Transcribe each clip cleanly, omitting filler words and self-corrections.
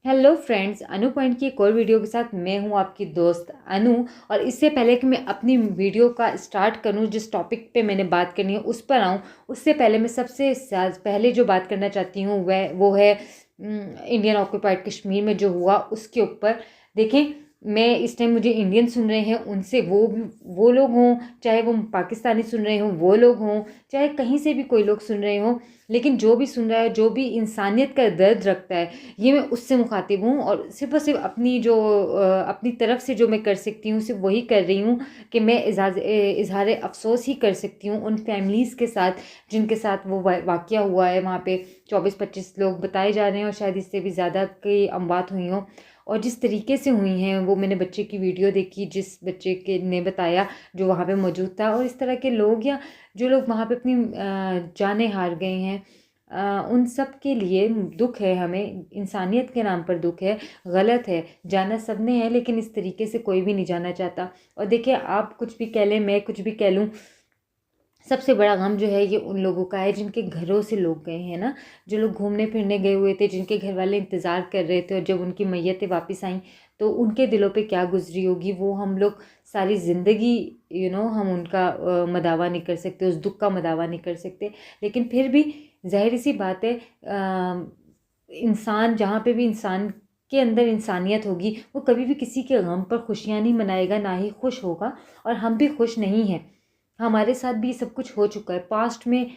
Hello friends, अनु point की एक और वीडियो के साथ मैं हूं आपकी दोस्त अनु। और इससे पहले कि मैं अपनी वीडियो का स्टार्ट करूं, जिस टॉपिक पे मैंने बात करनी है उस पर आऊं, उससे पहले मैं सबसे पहले जो बात करना चाहती हूं वह वो है इंडियन ऑक्यूपाइड कश्मीर में जो हुआ उसके ऊपर। देखें, मैं इस टाइम मुझे इंडियन सुन रहे हैं, उनसे वो लोग हों, चाहे वो पाकिस्तानी सुन रहे हों वो लोग हों, चाहे कहीं से भी कोई लोग सुन रहे हों, लेकिन जो भी सुन रहा है, जो भी इंसानियत का दर्द रखता है, ये मैं उससे मुखातिब हूँ। और सिर्फ और सिर्फ अपनी तरफ से जो मैं कर सकती हूँ सिर्फ वही कर रही हूँ कि मैं इजहार अफसोस ही कर सकती हूँ उन फैमिलीज़ के साथ जिनके साथ वो वाक़या हुआ है। वहाँ पे 24-25 लोग बताए जा रहे हैं और शायद इससे भी ज़्यादा की अमवात हुई हों। और जिस तरीके से हुई हैं, वो मैंने बच्चे की वीडियो देखी, जिस बच्चे के ने बताया जो वहाँ पे मौजूद था। और इस तरह के लोग या जो लोग वहाँ पे अपनी जानें हार गए हैं, उन सब के लिए दुख है। हमें इंसानियत के नाम पर दुख है। गलत है, जाना सब ने है, लेकिन इस तरीके से कोई भी नहीं जाना चाहता। और देखिए, आप कुछ भी कह लें, मैं कुछ भी कह लूँ, सबसे बड़ा गम जो है ये उन लोगों का है जिनके घरों से लोग गए हैं ना। जो लोग घूमने फिरने गए हुए थे, जिनके घर वाले इंतज़ार कर रहे थे, और जब उनकी मैयतें वापस आईं तो उनके दिलों पे क्या गुजरी होगी, वो हम लोग सारी ज़िंदगी हम उनका मदावा नहीं कर सकते, उस दुख का मदावा नहीं कर सकते। लेकिन फिर भी ज़ाहिर सी बात है, इंसान जहाँ पे भी इंसान के अंदर इंसानियत होगी, वो कभी भी किसी के गम पर खुशियाँ नहीं मनाएगा, ना ही खुश होगा। और हम भी खुश नहीं हैं। हमारे साथ भी सब कुछ हो चुका है। पास्ट में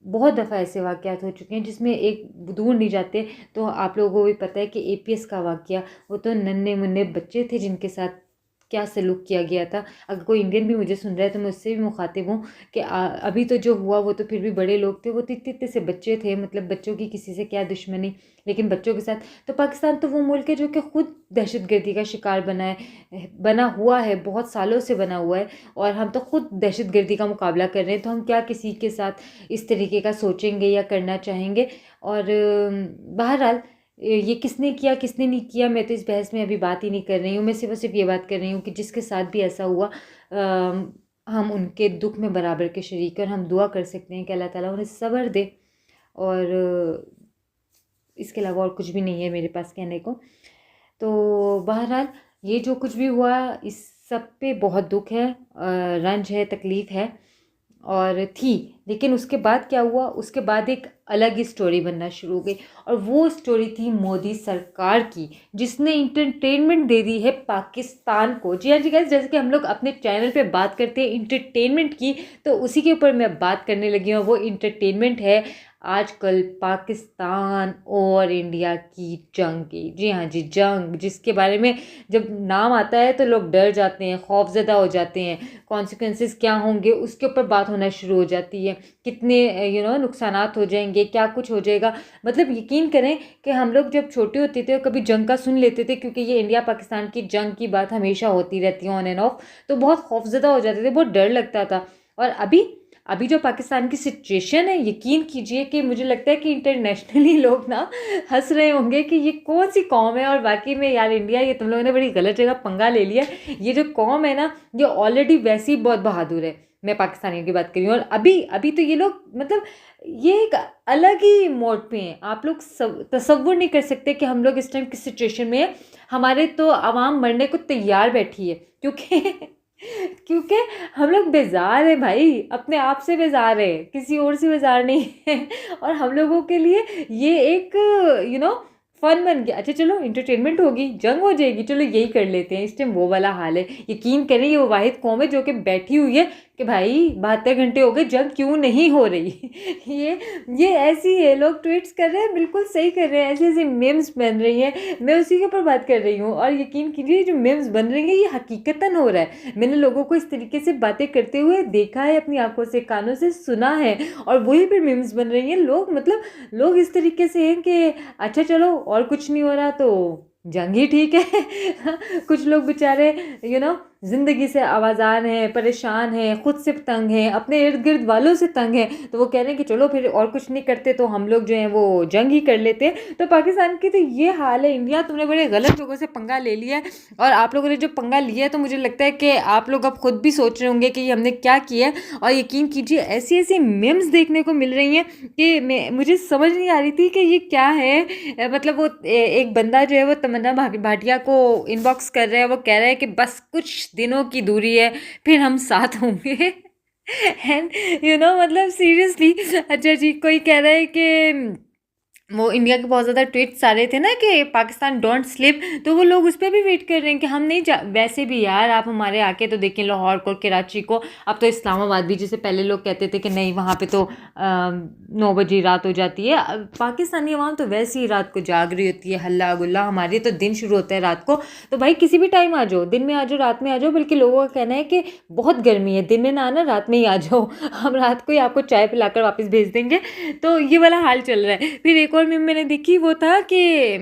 बहुत दफ़ा ऐसे वाक़यात हो चुके हैं जिसमें एक दूर नहीं जाते। तो आप लोगों को भी पता है कि एपीएस का वाक़या, वो तो नन्हे-मुन्ने बच्चे थे जिनके साथ क्या सलूक किया गया था। अगर कोई इंडियन भी मुझे सुन रहा है तो मैं उससे भी मुखातिब हूँ कि अभी तो जो हुआ वो तो फिर भी बड़े लोग थे, वो तो इतने-इतने से बच्चे थे। मतलब बच्चों की किसी से क्या दुश्मनी, लेकिन बच्चों के साथ। तो पाकिस्तान तो वो मुल्क है जो कि खुद दहशतगर्दी का शिकार बना हुआ है, बहुत सालों से बना हुआ है। और हम तो खुद दहशतगर्दी का मुकाबला कर रहे हैं, तो हम क्या किसी के साथ इस तरीके का सोचेंगे या करना चाहेंगे। और बहरहाल, ये किसने किया किसने नहीं किया, मैं तो इस बहस में अभी बात ही नहीं कर रही हूँ। मैं सिर्फ और सिर्फ ये बात कर रही हूँ कि जिसके साथ भी ऐसा हुआ, हम उनके दुख में बराबर के शरीक हैं। और हम दुआ कर सकते हैं कि अल्लाह ताला उन्हें सब्र दे। और इसके अलावा और कुछ भी नहीं है मेरे पास कहने को। तो बहरहाल, ये जो कुछ भी हुआ, इस सब पे बहुत दुख है, रंज है, तकलीफ़ है और थी। लेकिन उसके बाद क्या हुआ, उसके बाद एक अलग ही स्टोरी बनना शुरू हो गई। और वो स्टोरी थी मोदी सरकार की, जिसने इंटरटेनमेंट दे दी है पाकिस्तान को। जी हाँ जी गाइस, जैसे कि हम लोग अपने चैनल पे बात करते हैं इंटरटेनमेंट की, तो उसी के ऊपर मैं बात करने लगी हूँ। वो इंटरटेनमेंट है आजकल पाकिस्तान और इंडिया की जंग की। जी हाँ जी, जंग जिसके बारे में जब नाम आता है तो लोग डर जाते हैं, खौफजदा हो जाते हैं। कॉन्सिक्वेंसेस क्या होंगे उसके ऊपर बात होना शुरू हो जाती है। कितने नुकसानात हो जाएंगे, क्या कुछ हो जाएगा। मतलब यकीन करें कि हम लोग जब छोटे होते थे और कभी जंग का सुन लेते थे, क्योंकि ये इंडिया पाकिस्तान की जंग की बात हमेशा होती रहती है ऑन एंड ऑफ, तो बहुत खौफजदा हो जाते थे, बहुत डर लगता था। और अभी अभी जो पाकिस्तान की सिचुएशन है, यकीन कीजिए कि मुझे लगता है कि इंटरनेशनली लोग ना हंस रहे होंगे कि ये कौन सी कौम है। और बाकी में यार, इंडिया, ये तुम लोगों ने बड़ी गलत जगह पंगा ले लिया। ये जो कौम है ना, ये ऑलरेडी वैसे ही बहुत बहादुर है। मैं पाकिस्तानियों की बात कर रही हूँ। और अभी अभी तो ये लोग, मतलब ये एक अलग ही मोड पे हैं। आप लोग तसव्वुर नहीं कर सकते कि हम लोग इस टाइम किस सिचुएशन में है। हमारे तो आवाम मरने को तैयार बैठी है, क्योंकि क्योंकि हम लोग बेजार हैं भाई, अपने आप से बेजार है, किसी और से बेजार नहीं है। और हम लोगों के लिए ये एक फन बन गया। अच्छा चलो, इंटरटेनमेंट होगी, जंग हो जाएगी, चलो यही कर लेते हैं। इस टाइम वो वाला हाल है। यकीन करें, ये वो वाहिद कौम है जो कि बैठी हुई है कि भाई 72 घंटे हो गए, जंग क्यों नहीं हो रही। ये ऐसी है, लोग ट्वीट्स कर रहे हैं, बिल्कुल सही कर रहे हैं, ऐसी ऐसी मेम्स बन रही हैं। मैं उसी के ऊपर बात कर रही हूँ। और यकीन कीजिए, जो मेम्स बन रही हैं ये हकीकतन हो रहा है। मैंने लोगों को इस तरीके से बातें करते हुए देखा है, अपनी आंखों से, कानों से सुना है, और वही फिर मेम्स बन रही हैं। लोग इस तरीके से हैं कि अच्छा चलो, और कुछ नहीं हो रहा तो जंग ही ठीक है। कुछ लोग बेचारे ज़िंदगी से आवाज़ान हैं, परेशान हैं, खुद से तंग हैं, अपने इर्द गिर्द वालों से तंग हैं, तो वो कह रहे हैं कि चलो फिर और कुछ नहीं करते तो हम लोग जो हैं वो जंग ही कर लेते हैं। तो पाकिस्तान की तो ये हाल है। इंडिया तुमने बड़े गलत लोगों से पंगा ले लिया है, और आप लोगों ने जो पंगा लिया है तो मुझे लगता है कि आप लोग अब खुद भी सोच रहे होंगे कि ये हमने क्या किया है। और यकीन कीजिए ऐसी ऐसी मीम्स देखने को मिल रही हैं कि मुझे समझ नहीं आ रही थी कि ये क्या है। मतलब वो एक बंदा जो है वो तमन्ना भाटिया को इनबॉक्स कर रहा है, वो कह रहा है कि बस कुछ दिनों की दूरी है फिर हम साथ होंगे। एंड मतलब सीरियसली। अच्छा जी, कोई कह रहा है कि वो इंडिया के बहुत ज़्यादा ट्वीट्स आ रहे थे ना कि पाकिस्तान डोंट स्लिप, तो वो लोग उस पर भी वेट कर रहे हैं कि हम नहीं जा। वैसे भी यार आप हमारे आके तो देखें लाहौर को, कराची को, अब तो इस्लामाबाद भी, जैसे पहले लोग कहते थे कि नहीं वहाँ पे तो 9 बजे रात हो जाती है। पाकिस्तानी अवाम तो वैसे ही रात को जाग रही होती है, हल्ला गुल्ला। हमारी तो दिन शुरू होता है रात को, तो भाई किसी भी टाइम आ जाओ, दिन में आ जाओ, रात में आ जाओ। बल्कि लोगों का कहना है कि बहुत गर्मी है, दिन में ना आना, रात में ही आ जाओ, हम रात को ही आपको चाय पिलाकर वापस भेज देंगे। तो ये वाला हाल चल रहा है। फिर एक और मीम मैंने देखी, वो था कि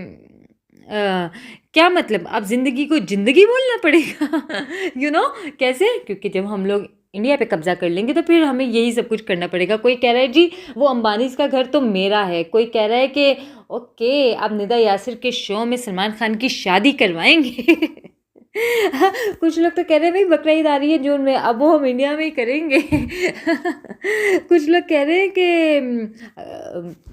क्या मतलब अब ज़िंदगी को ज़िंदगी बोलना पड़ेगा। कैसे? क्योंकि जब हम लोग इंडिया पे कब्जा कर लेंगे तो फिर हमें यही सब कुछ करना पड़ेगा। कोई कह रहा है जी वो अंबानीज़ का घर तो मेरा है, कोई कह रहा है कि ओके अब निदा यासिर के शो में सलमान खान की शादी करवाएंगे। कुछ लोग तो कह रहे हैं भाई बकरा ईद आ रही है जून में, अब वो हम इंडिया में ही करेंगे। कुछ लोग कह रहे हैं कि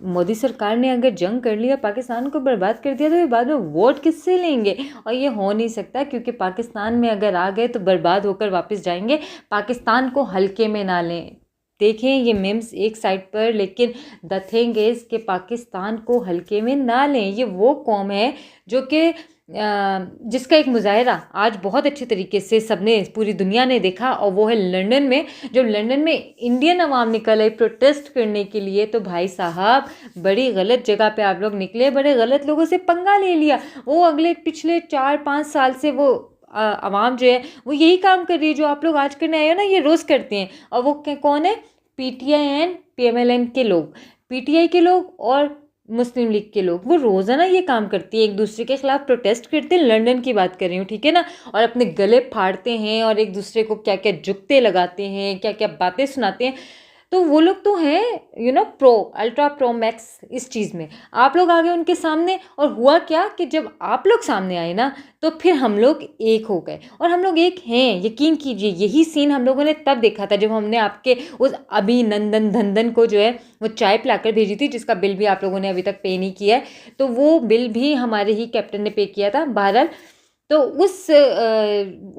मोदी सरकार ने अगर जंग कर लिया, पाकिस्तान को बर्बाद कर दिया, तो ये बाद में वोट किससे लेंगे? और ये हो नहीं सकता, क्योंकि पाकिस्तान में अगर आ गए तो बर्बाद होकर वापस जाएंगे। पाकिस्तान को हल्के में ना लें। देखें ये मीम्स एक साइड पर, लेकिन द थिंग इज़ कि पाकिस्तान को हल्के में ना लें। ये वो कौम है जो कि जिसका एक मुजाहरा आज बहुत अच्छे तरीके से सबने, पूरी दुनिया ने देखा, और वो है लंदन में। जब लंदन में इंडियन अवाम निकल आई प्रोटेस्ट करने के लिए, तो भाई साहब बड़ी गलत जगह पे आप लोग निकले, बड़े गलत लोगों से पंगा ले लिया। वो अगले पिछले 4-5 साल से वो अवाम जो है वो यही काम कर रही है जो आप लोग आज करने आए हो ना, ये रोज़ करते हैं। और वो कौन है? पीटीआई एंड पीएमएलएन के लोग, पीटीआई के लोग और मुस्लिम लीग के लोग, वो रोज़ाना ये काम करती है, एक दूसरे के खिलाफ प्रोटेस्ट करते हैं। लंदन की बात कर रही हूँ, ठीक है ना? और अपने गले फाड़ते हैं और एक दूसरे को क्या क्या जुगते लगाते हैं, क्या क्या बातें सुनाते हैं। तो वो लोग तो हैं प्रो, अल्ट्रा प्रो मैक्स इस चीज़ में। आप लोग आ गए उनके सामने, और हुआ क्या कि जब आप लोग सामने आए ना, तो फिर हम लोग एक हो गए, और हम लोग एक हैं। यकीन कीजिए यही सीन हम लोगों ने तब देखा था जब हमने आपके उस अभिनंदन धंधन को जो है वो चाय पिलाकर भेजी थी, जिसका बिल भी आप लोगों ने अभी तक पे नहीं किया है। तो वो बिल भी हमारे ही कैप्टन ने पे किया था। बहरहाल, तो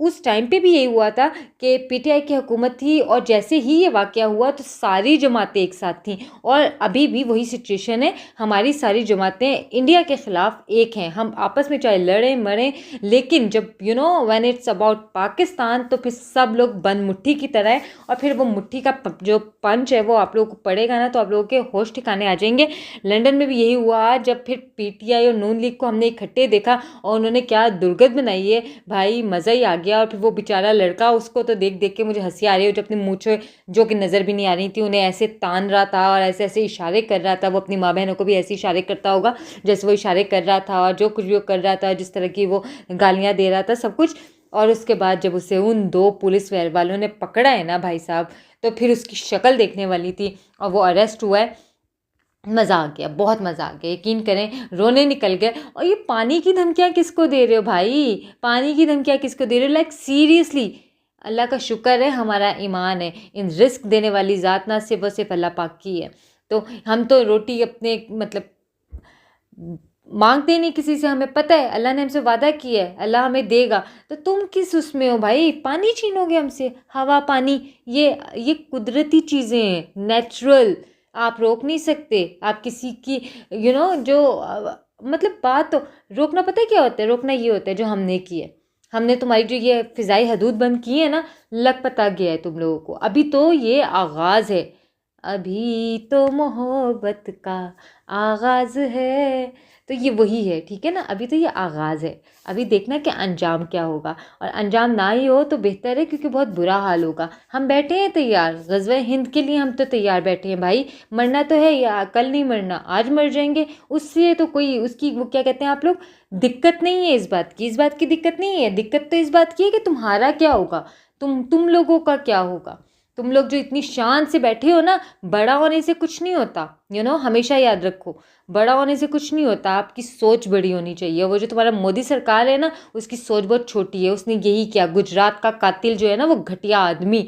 उस टाइम पे भी यही हुआ था कि पीटीआई की हुकूमत थी, और जैसे ही ये वाक़या हुआ तो सारी जमातें एक साथ थीं। और अभी भी वही सिचुएशन है, हमारी सारी जमातें इंडिया के ख़िलाफ़ एक हैं। हम आपस में चाहे लड़ें मरें, लेकिन जब व्हेन इट्स अबाउट पाकिस्तान, तो फिर सब लोग बंद मुट्ठी की तरह है। और फिर वो मुट्ठी का जो पंच है वो आप लोगों को पड़ेगा ना, तो आप लोगों के होश ठिकाने आ जाएंगे। लंदन में भी यही हुआ, जब फिर पीटीआई और नून लीग को हमने इकट्ठे देखा, और उन्होंने क्या दुर्गत बनाई है भाई, मज़ा ही आ गया। और फिर वो बेचारा लड़का, उसको तो देख देख के मुझे हंसी आ रही है, जो अपनी मूंछें जो कि नज़र भी नहीं आ रही थी, उन्हें ऐसे तान रहा था और ऐसे ऐसे इशारे कर रहा था। वो अपनी माँ बहनों को भी ऐसे इशारे करता होगा जैसे वो इशारे कर रहा था, और जो कुछ भी वो कर रहा था, जिस तरह की वो गालियाँ दे रहा था, सब कुछ। और उसके बाद जब उसे उन 2 पुलिस वालों ने पकड़ा है ना भाई साहब, तो फिर उसकी शक्ल देखने वाली थी, और वो अरेस्ट हुआ है। मज़ा आ गया, बहुत मज़ा आ गया, यकीन करें रोने निकल गए। और ये पानी की धमकियाँ किसको दे रहे हो भाई? पानी की धमकियाँ किसको दे रहे हो? लाइक सीरियसली, अल्लाह का शुक्र है हमारा ईमान है। इन रिस्क देने वाली ज़ात ना सिर्फ अल्लाह पाक की है। तो हम तो रोटी अपने मतलब मांगते नहीं किसी से, हमें पता है अल्लाह ने हमसे वादा किया है, अल्लाह हमें देगा। तो तुम किस उसमें हो भाई? पानी छीनोगे हमसे? हवा पानी, ये कुदरती चीज़ें हैं, नेचुरल, आप रोक नहीं सकते। आप किसी की जो मतलब बात, तो रोकना पता है क्या होता है? रोकना ये होता है जो हमने किया है। हमने तुम्हारी जो ये फ़िज़ाई हदूद बंद की है ना, लग पता गया है तुम लोगों को। अभी तो ये आगाज़ है, अभी तो मोहब्बत का आगाज़ है। तो ये वही है, ठीक है ना। अभी तो ये आगाज़ है, अभी देखना कि अंजाम क्या होगा, और अंजाम ना ही हो तो बेहतर है, क्योंकि बहुत बुरा हाल होगा। हम बैठे हैं तैयार, ग़ज़वा हिंद के लिए हम तो तैयार बैठे हैं भाई। मरना तो है, या कल नहीं मरना, आज मर जाएंगे, उससे तो कोई उसकी वो क्या कहते हैं आप लोग, दिक्कत नहीं है इस बात की, इस बात की दिक्कत नहीं है। दिक्कत तो इस बात की है कि तुम्हारा क्या होगा, तुम लोगों का क्या होगा। तुम लोग जो इतनी शान से बैठे हो ना, बड़ा होने से कुछ नहीं होता, हमेशा याद रखो, बड़ा होने से कुछ नहीं होता, आपकी सोच बड़ी होनी चाहिए। वो जो तुम्हारा मोदी सरकार है ना, उसकी सोच बहुत छोटी है। उसने यही किया, गुजरात का कातिल जो है ना, वो घटिया आदमी,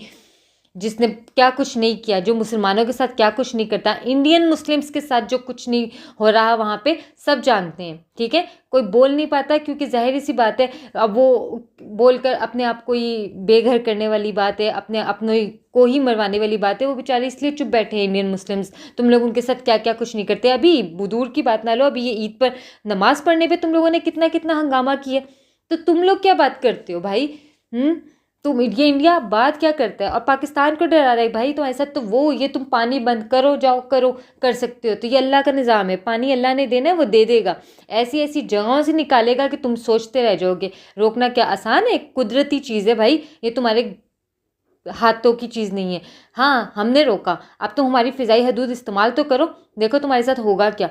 जिसने क्या कुछ नहीं किया, जो मुसलमानों के साथ क्या कुछ नहीं करता, इंडियन मुस्लिम्स के साथ जो कुछ नहीं हो रहा वहाँ पे, सब जानते हैं, ठीक है। कोई बोल नहीं पाता, क्योंकि जाहिर सी बात है, अब वो बोलकर अपने आप को ही बेघर करने वाली बात है, अपने को ही मरवाने वाली बात है। वो बेचारे इसलिए चुप बैठे हैं इंडियन मुस्लिम्स। तुम लोग उनके साथ क्या क्या कुछ नहीं करते। अभी दूर की बात ना लो, अभी ये ईद पर नमाज पढ़ने पर तुम लोगों ने कितना कितना हंगामा किया, तो तुम लोग क्या बात करते हो भाई। तुम ये इंडिया बात क्या करता है, और पाकिस्तान को डरा रहा है भाई। तो ऐसा तो वो ये तुम पानी बंद करो, जाओ करो, कर सकते हो। तो ये अल्लाह का निज़ाम है, पानी अल्लाह ने देना है, वो दे देगा। ऐसी ऐसी जगहों से निकालेगा कि तुम सोचते रह जाओगे। रोकना क्या आसान है, कुदरती चीज़ है भाई, ये तुम्हारे हाथों की चीज़ नहीं है। हाँ, हमने रोका, अब तुम हमारी फ़िज़ाई हदूद इस्तेमाल तो करो, देखो तुम्हारे साथ होगा क्या।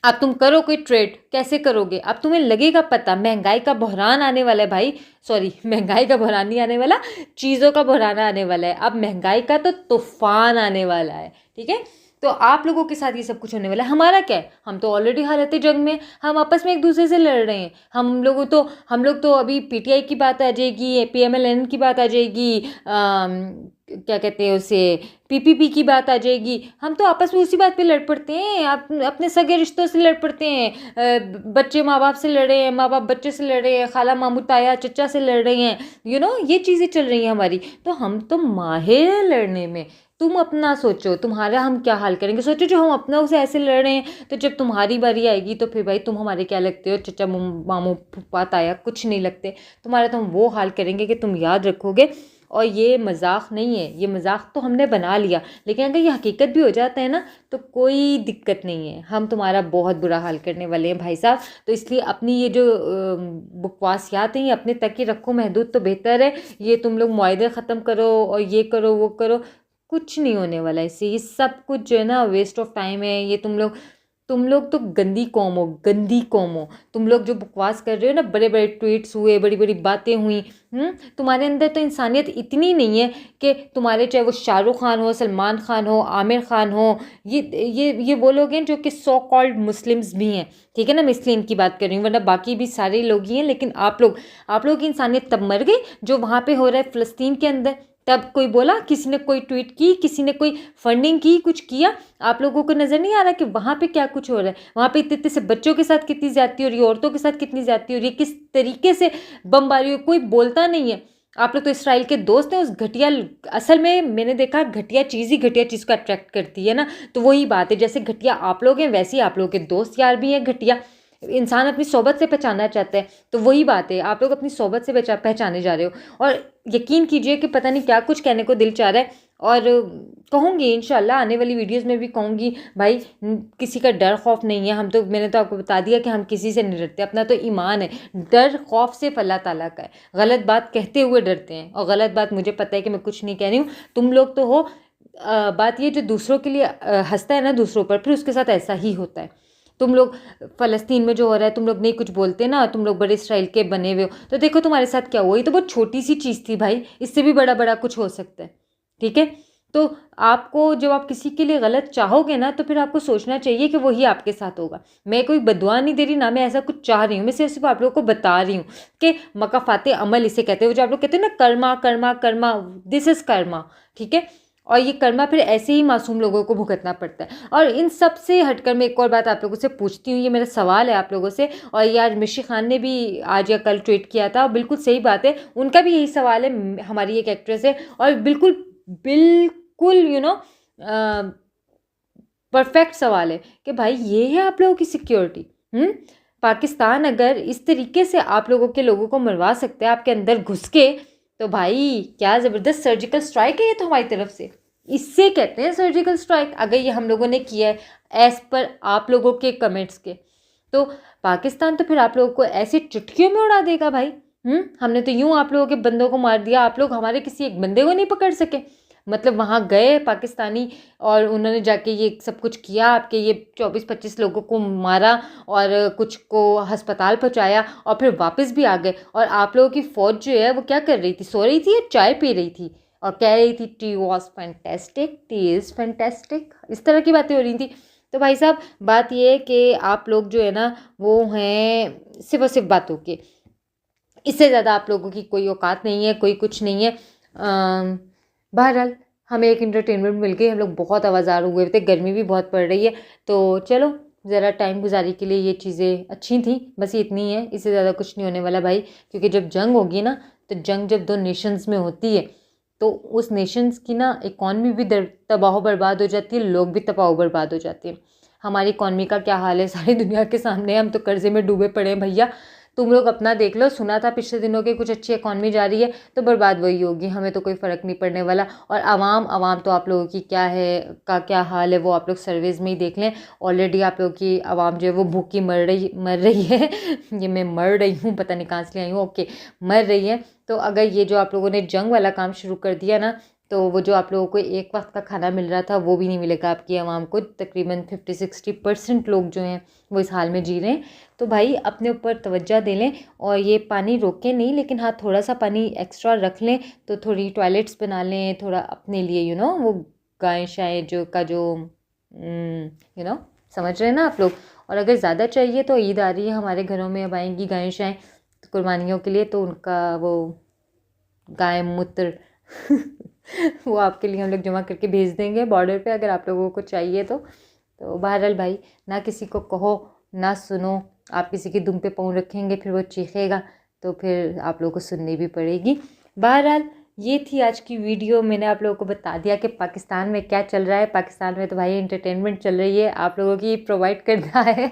अब तुम करो कोई ट्रेड, कैसे करोगे। अब तुम्हें लगेगा पता, महंगाई का बहरान आने वाला है भाई। सॉरी, महंगाई का बहरान नहीं आने वाला, चीज़ों का बहरान आने वाला है। अब महंगाई का तो तूफान आने वाला है, ठीक है। तो आप लोगों के साथ ये सब कुछ होने वाला है। हमारा क्या है, हम तो ऑलरेडी हालत जंग में, हम आपस में एक दूसरे से लड़ रहे हैं। हम लोग तो अभी पीटीआई की बात आ जाएगी, पीएमएलएन की बात आ जाएगी, क्या कहते हैं उसे, पीपीपी की बात आ जाएगी। हम तो आपस में उसी बात पे लड़ पड़ते हैं, अपने सगे रिश्तों से लड़ पड़ते हैं। बच्चे माँ बाप से लड़ रहे हैं, माँ बाप बच्चे से लड़ रहे हैं, खाला मामू ताया चचा से लड़ रहे हैं, ये चीज़ें चल रही हैं हमारी। तो हम तो माहिर हैं लड़ने में। तुम अपना सोचो, तुम्हारा हम क्या हाल करेंगे। सोचो, जो हम अपना उसे ऐसे लड़ रहे हैं, तो जब तुम्हारी बारी आएगी तो फिर भाई तुम हमारे क्या लगते हो, चचा मामू फूफा ताया कुछ नहीं लगते। तुम्हारा तो हम वो हाल करेंगे कि तुम याद रखोगे। और ये मजाक नहीं है, ये मजाक तो हमने बना लिया, लेकिन अगर ये हकीकत भी हो जाता है ना, तो कोई दिक्कत नहीं है। हम तुम्हारा बहुत बुरा हाल करने वाले हैं भाई साहब। तो इसलिए अपनी ये जो बकवासियात हैं, ये अपने तक ही रखो महदूद, तो बेहतर है। ये तुम लोग मुआहदे ख़त्म करो और ये करो वो करो, कुछ नहीं होने वाला इससे। ये सब कुछ जो है ना, वेस्ट ऑफ टाइम है। ये तुम लोग तो गंदी कौम हो, गंदी कौम हो। तुम लोग जो बकवास कर रहे हो ना, बड़े बड़े ट्वीट्स हुए, बड़ी बड़ी बातें हुई, तुम्हारे अंदर तो इंसानियत इतनी नहीं है कि तुम्हारे, चाहे वो शाहरुख खान हो, सलमान खान हो, आमिर खान हो, ये वो लोग हैं जो कि सो कॉल्ड मुस्लिम्स भी हैं, ठीक है ना। मैं इसलिए इनकी बात कर रही हूँ, वरना बाकी भी सारे लोग ही हैं। लेकिन आप लोग की इंसानियत तब मर गई जो वहाँ पे हो रहा है फ़लस्तीन के अंदर। तब कोई बोला, किसी ने कोई ट्वीट की, किसी ने कोई फंडिंग की, कुछ किया। आप लोगों को नज़र नहीं आ रहा कि वहाँ पे क्या कुछ हो रहा है। वहाँ पे इतने इतने से बच्चों के साथ कितनी ज़्यादती हो रही है, औरतों के साथ कितनी ज़्यादती हो रही है, किस तरीके से बमबारी हो, कोई बोलता नहीं है। आप लोग तो इसराइल के दोस्त हैं। उस घटिया, असल में मैंने देखा, घटिया चीज़ ही घटिया चीज़ को अट्रैक्ट करती है ना। तो वही बात है, जैसे घटिया आप लोग हैं, वैसे ही आप लोगों के दोस्त यार भी हैं घटिया। इंसान अपनी सोबत से पहचानना चाहता है, तो वही बात है, आप लोग अपनी सोबत से पहचाने जा रहे हो। और यकीन कीजिए कि पता नहीं क्या कुछ कहने को दिल चाह रहा है। और कहूँगी इंशाल्लाह, आने वाली वीडियोस में भी कहूँगी भाई, किसी का डर खौफ नहीं है। मैंने तो आपको बता दिया कि हम किसी से नहीं डरते, अपना तो ईमान है। डर खौफ सिर्फ अल्लाह ताला का है। गलत बात कहते हुए डरते हैं, और गलत बात मुझे पता है कि मैं कुछ नहीं कह रही हूँ। तुम लोग तो हो, बात ये, जो दूसरों के लिए हंसता है ना दूसरों पर, फिर उसके साथ ऐसा ही होता है। तुम लोग फ़लस्तीन में जो हो रहा है, तुम लोग नहीं कुछ बोलते ना, तुम लोग बड़े इसराइल के बने हुए हो। तो देखो तुम्हारे साथ क्या हुआ। ये तो बहुत छोटी सी चीज़ थी भाई, इससे भी बड़ा बड़ा कुछ हो सकता है, ठीक है। तो आपको, जब आप किसी के लिए गलत चाहोगे ना, तो फिर आपको सोचना चाहिए कि वही आपके साथ होगा। मैं कोई बदुआ नहीं दे रही, ना मैं ऐसा कुछ चाह रही हूँ। मैं सिर्फ आप लोगों को बता रही हूँ कि मकाफाते अमल इसे कहते हैं। जो आप लोग कहते हैं ना, कर्मा कर्मा कर्मा, दिस इज़ कर्मा, ठीक है। और ये कर्मा फिर ऐसे ही मासूम लोगों को भुगतना पड़ता है। और इन सब से हटकर मैं एक और बात आप लोगों से पूछती हूँ, ये मेरा सवाल है आप लोगों से। और ये आज मिशी खान ने भी आज या कल ट्वीट किया था, और बिल्कुल सही बात है, उनका भी यही सवाल है। हमारी एक एक्ट्रेस है, और बिल्कुल बिल्कुल परफेक्ट सवाल है कि भाई ये है आप लोगों की सिक्योरिटी। पाकिस्तान अगर इस तरीके से आप लोगों को मरवा सकते हैं आपके अंदर घुस के, तो भाई क्या ज़बरदस्त सर्जिकल स्ट्राइक है ये तो हमारी तरफ से। इससे कहते हैं सर्जिकल स्ट्राइक, अगर ये हम लोगों ने किया है एज़ पर आप लोगों के कमेंट्स के। तो पाकिस्तान तो फिर आप लोगों को ऐसी चुटकियों में उड़ा देगा भाई। हमने तो यूं आप लोगों के बंदों को मार दिया, आप लोग हमारे किसी एक बंदे को नहीं पकड़ सके। मतलब वहाँ गए पाकिस्तानी और उन्होंने जाके ये सब कुछ किया, आपके ये 24-25 लोगों को मारा और कुछ को अस्पताल पहुँचाया और फिर वापस भी आ गए। और आप लोगों की फ़ौज जो है वो क्या कर रही थी, सो रही थी या चाय पी रही थी और कह रही थी T was fantastic, T is fantastic, इस तरह की बातें हो रही थी। तो भाई साहब बात ये है कि आप लोग जो है ना वो हैं सिर्फ और सिर्फ बातों के, इससे ज़्यादा आप लोगों की कोई औकात नहीं है, कोई कुछ नहीं है। बहरहाल हमें एक एंटरटेनमेंट मिल गई, हम लोग बहुत आवाज़ार हुए थे, गर्मी भी बहुत पड़ रही है, तो चलो ज़रा टाइम गुजारी के लिए ये चीज़ें अच्छी थी, बस ये इतनी है, इससे ज़्यादा कुछ नहीं होने वाला भाई। क्योंकि जब जंग होगी ना, तो जंग जब 2 नेशंस में होती है तो उस नेशंस की ना इकॉनमी भी तबाह बर्बाद हो जाती है, लोग भी तबाह बर्बाद हो जाते हैं। हमारी इकॉनमी का क्या हाल है सारी दुनिया के सामने, हम तो कर्जे में डूबे पड़े हैं भैया। तुम लोग अपना देख लो, सुना था पिछले दिनों के कुछ अच्छी इकॉनमी जा रही है, तो बर्बाद वही होगी, हमें तो कोई फ़र्क नहीं पड़ने वाला। और आवाम तो आप लोगों की क्या है का क्या हाल है वो आप लोग सर्वेज़ में ही देख लें। ऑलरेडी आप लोगों की आवाम जो है वो भूखी मर रही है ये मैं मर रही हूँ, पता नहीं कहाँ से आई हूँ, ओके मर रही है। तो अगर ये जो आप लोगों ने जंग वाला काम शुरू कर दिया ना, तो वो जो आप लोगों को एक वक्त का खाना मिल रहा था वो भी नहीं मिलेगा आपकी आवाम को। तकरीबन 50-60% लोग जो हैं वो इस हाल में जी रहे हैं। तो भाई अपने ऊपर तवज्जो दे लें और ये पानी रोकें नहीं, लेकिन हाँ थोड़ा सा पानी एक्स्ट्रा रख लें, तो थोड़ी टॉयलेट्स बना लें थोड़ा अपने लिए, वो गाय शाय जो का जो समझ रहे हैं ना आप लोग। और अगर ज़्यादा चाहिए तो ईद आ रही है, हमारे घरों में अब आएंगी गाय शाय कुर्बानियों के लिए, तो उनका वो गाय मूत्र वो आपके लिए हम लोग जमा करके भेज देंगे बॉर्डर पे, अगर आप लोगों को चाहिए तो बहरहाल भाई ना किसी को कहो ना सुनो, आप किसी की दुम पे पाँव रखेंगे फिर वो चीखेगा, तो फिर आप लोगों को सुननी भी पड़ेगी। बहरहाल ये थी आज की वीडियो, मैंने आप लोगों को बता दिया कि पाकिस्तान में क्या चल रहा है। पाकिस्तान में तो भाई एंटरटेनमेंट चल रही है, आप लोगों की प्रोवाइड करना है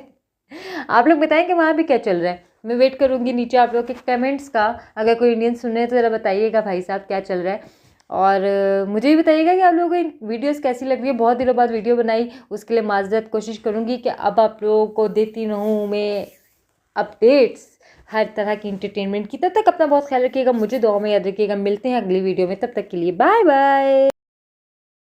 आप लोग बताएं कि वहाँ भी क्या चल रहा है। मैं वेट करूँगी नीचे आप लोगों के कमेंट्स का, अगर कोई इंडियन सुन रहे हैं तो ज़रा बताइएगा भाई साहब क्या चल रहा है। और मुझे भी बताइएगा कि आप लोगों को वीडियोस कैसी लग रही है। बहुत दिनों बाद वीडियो बनाई, उसके लिए माज़रत, कोशिश करूँगी कि अब आप लोगों को देती रहूँ मैं अपडेट्स हर तरह की इंटरटेनमेंट की। तब तक अपना बहुत ख्याल रखिएगा, मुझे दुआ में याद रखिएगा। मिलते हैं अगली वीडियो में, तब तक के लिए बाय बाय।